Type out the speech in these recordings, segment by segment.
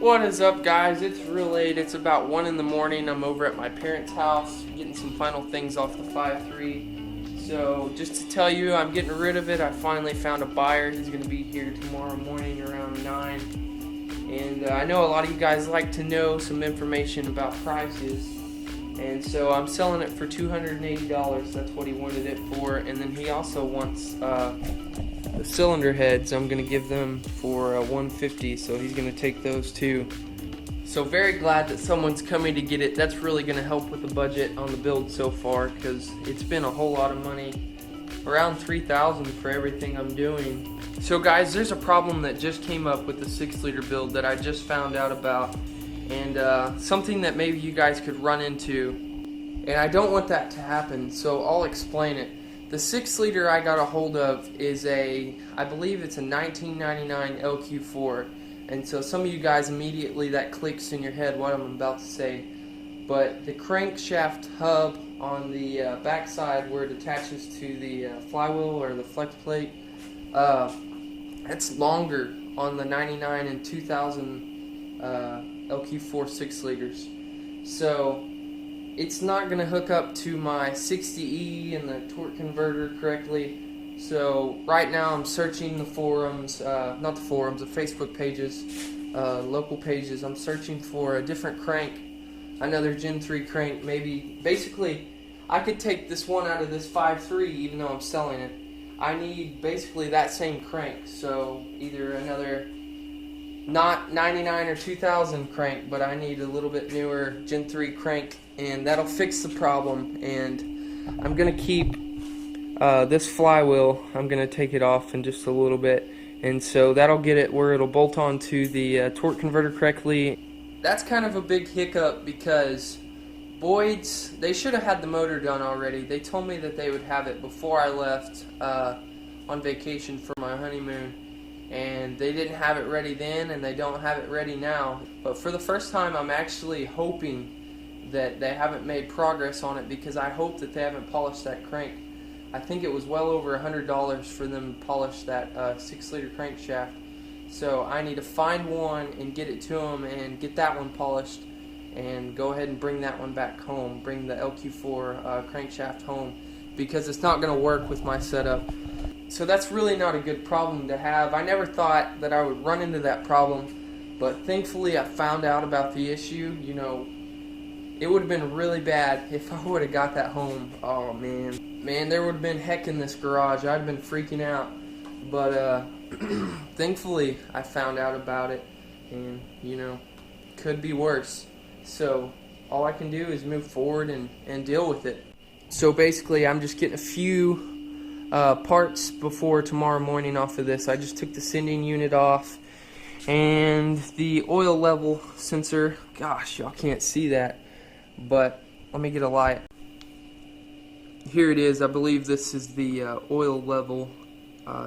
What is up, guys? It's real late. It's about 1 in the morning. I'm over at my parents' house getting some final things off the 5.3. So just to tell you, I'm getting rid of it. I finally found a buyer. He's going to be here tomorrow morning around 9. And I know a lot of you guys like to know some information about prices. And so I'm selling it for $280. That's what he wanted it for. And then he also wants the cylinder heads. I'm going to give them for $150, so he's going to take those too. So very glad that someone's coming to get it. That's really going to help with the budget on the build so far, because it's been a whole lot of money, around $3,000 for everything I'm doing. So guys, there's a problem that just came up with the 6-liter build that I just found out about, and something that maybe you guys could run into, and I don't want that to happen, so I'll explain it. The 6-liter I got a hold of is I believe it's a 1999 LQ4, and so some of you guys immediately that clicks in your head what I'm about to say, but the crankshaft hub on the backside where it attaches to the flywheel or the flex plate, it's longer on the 99 and 2000 LQ4 6-liters. So it's not going to hook up to my 60E and the torque converter correctly. So right now I'm searching the forums, not the forums, the Facebook pages, local pages. I'm searching for a different crank, another Gen 3 crank. Maybe, basically, I could take this one out of this 5.3 even though I'm selling it. I need basically that same crank. So either another not 99 or 2000 crank, but I need a little bit newer Gen 3 crank, and that'll fix the problem. And I'm gonna keep this flywheel, I'm gonna take it off in just a little bit, and so that'll get it where it'll bolt onto the torque converter correctly. That's kind of a big hiccup because Boyd's, they should have had the motor done already. They told me that they would have it before I left on vacation for my honeymoon, and they didn't have it ready then, and they don't have it ready now. But for the first time, I'm actually hoping that they haven't made progress on it, because I hope that they haven't polished that crank. I think it was well over $100 for them to polish that 6-liter crankshaft. So I need to find one and get it to them and get that one polished, and go ahead and bring that one back home, bring the LQ4 crankshaft home, because it's not going to work with my setup. So that's really not a good problem to have. I never thought that I would run into that problem, but thankfully I found out about the issue. You know, it would have been really bad if I would have got that home. Oh man, there would have been heck in this garage. I'd have been freaking out, but thankfully I found out about it, and you know, could be worse. So all I can do is move forward and deal with it. So basically I'm just getting a few parts before tomorrow morning off of this. I just took the sending unit off, and the oil level sensor, gosh, y'all can't see that, but let me get a light. Here it is. I believe this is the oil level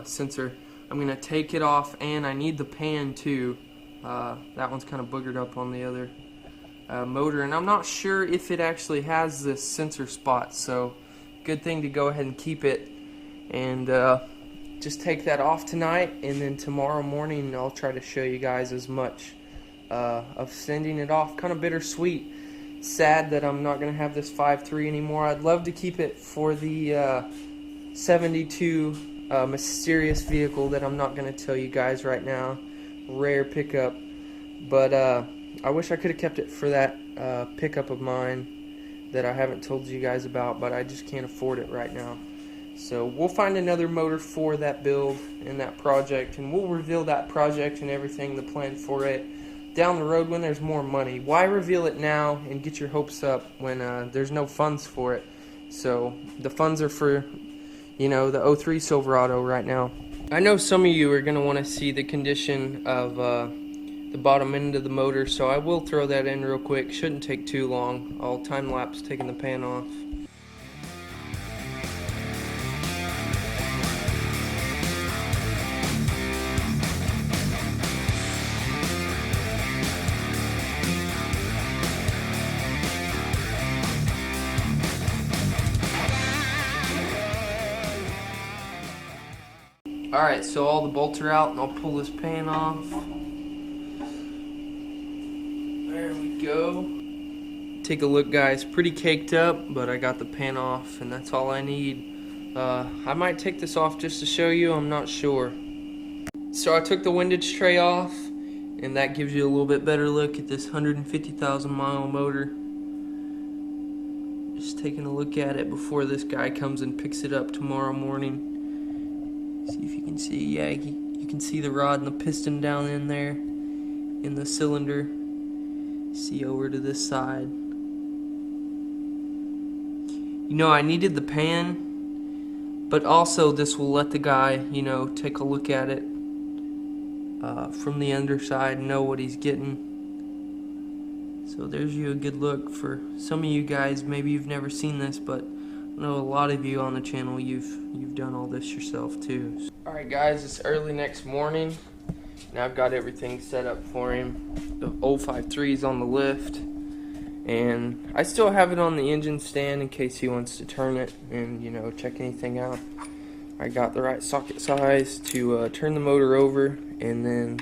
sensor. I'm going to take it off, and I need the pan too. That one's kind of boogered up on the other motor, and I'm not sure if it actually has this sensor spot, so good thing to go ahead and keep it. And just take that off tonight, and then tomorrow morning I'll try to show you guys as much of sending it off. Kind of bittersweet. Sad that I'm not going to have this 5.3 anymore. I'd love to keep it for the 72 mysterious vehicle that I'm not going to tell you guys right now. Rare pickup. But I wish I could have kept it for that pickup of mine that I haven't told you guys about, but I just can't afford it right now. So we'll find another motor for that build and that project, and we'll reveal that project and everything, the plan for it, down the road when there's more money. Why reveal it now and get your hopes up when there's no funds for it? So the funds are for, you know, the 03 Silverado right now. I know some of you are going to want to see the condition of the bottom end of the motor, so I will throw that in real quick. Shouldn't take too long. I'll time lapse taking the pan off. Alright, so all the bolts are out, and I'll pull this pan off. we go. Take a look, guys. Pretty caked up, but I got the pan off, and that's all I need. I might take this off just to show you. I'm not sure. So I took the windage tray off, and that gives you a little bit better look at this 150,000 mile motor. Just taking a look at it before this guy comes and picks it up tomorrow morning. See if you can see. Yeah, you can see the rod and the piston down in there in the cylinder. See over to this side. You know, I needed the pan, but also this will let the guy, you know, take a look at it from the underside, know what he's getting. So there's you a good look for some of you guys. Maybe you've never seen this, but I know a lot of you on the channel, you've done all this yourself too. Alright guys, it's early next morning. Now I've got everything set up for him. The 053 is on the lift, and I still have it on the engine stand in case he wants to turn it and, you know, check anything out. I got the right socket size to turn the motor over, and then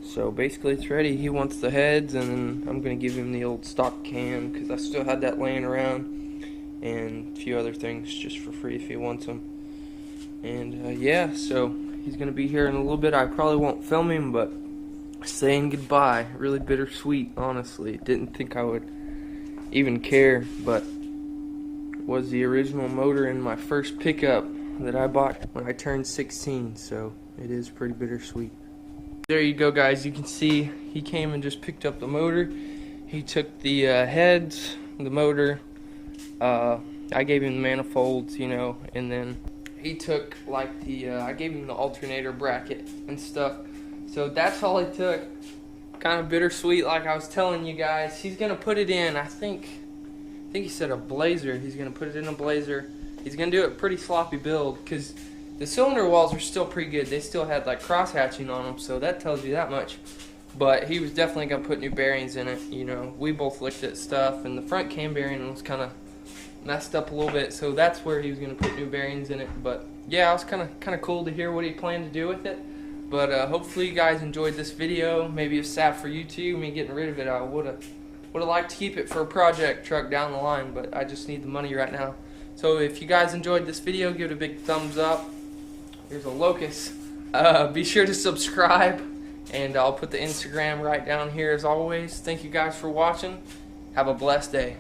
so basically it's ready. He wants the heads, and then I'm going to give him the old stock cam because I still had that laying around, and a few other things just for free if he wants them. And yeah, so he's going to be here in a little bit. I probably won't film him, but saying goodbye, really bittersweet, honestly. Didn't think I would even care, but was the original motor in my first pickup that I bought when I turned 16, so it is pretty bittersweet. There you go, guys. You can see he came and just picked up the motor. He took the heads, the motor, I gave him the manifolds, you know, and then he took like the I gave him the alternator bracket and stuff. So that's all he took. Kind of bittersweet, like I was telling you guys. He's gonna put it in, I think he said a Blazer. He's gonna put it in a Blazer. He's gonna do it pretty sloppy build because the cylinder walls are still pretty good. They still had like cross hatching on them, so that tells you that much. But he was definitely gonna put new bearings in it. You know, we both looked at stuff, and the front cam bearing was kind of messed up a little bit, so that's where he was gonna put new bearings in it. But yeah, it was kind of cool to hear what he planned to do with it. But hopefully you guys enjoyed this video. Maybe it's sad for you too, me getting rid of it. I would have liked to keep it for a project truck down the line, but I just need the money right now. So if you guys enjoyed this video, give it a big thumbs up. Here's a locust. Be sure to subscribe, and I'll put the Instagram right down here as always. Thank you guys for watching. Have a blessed day.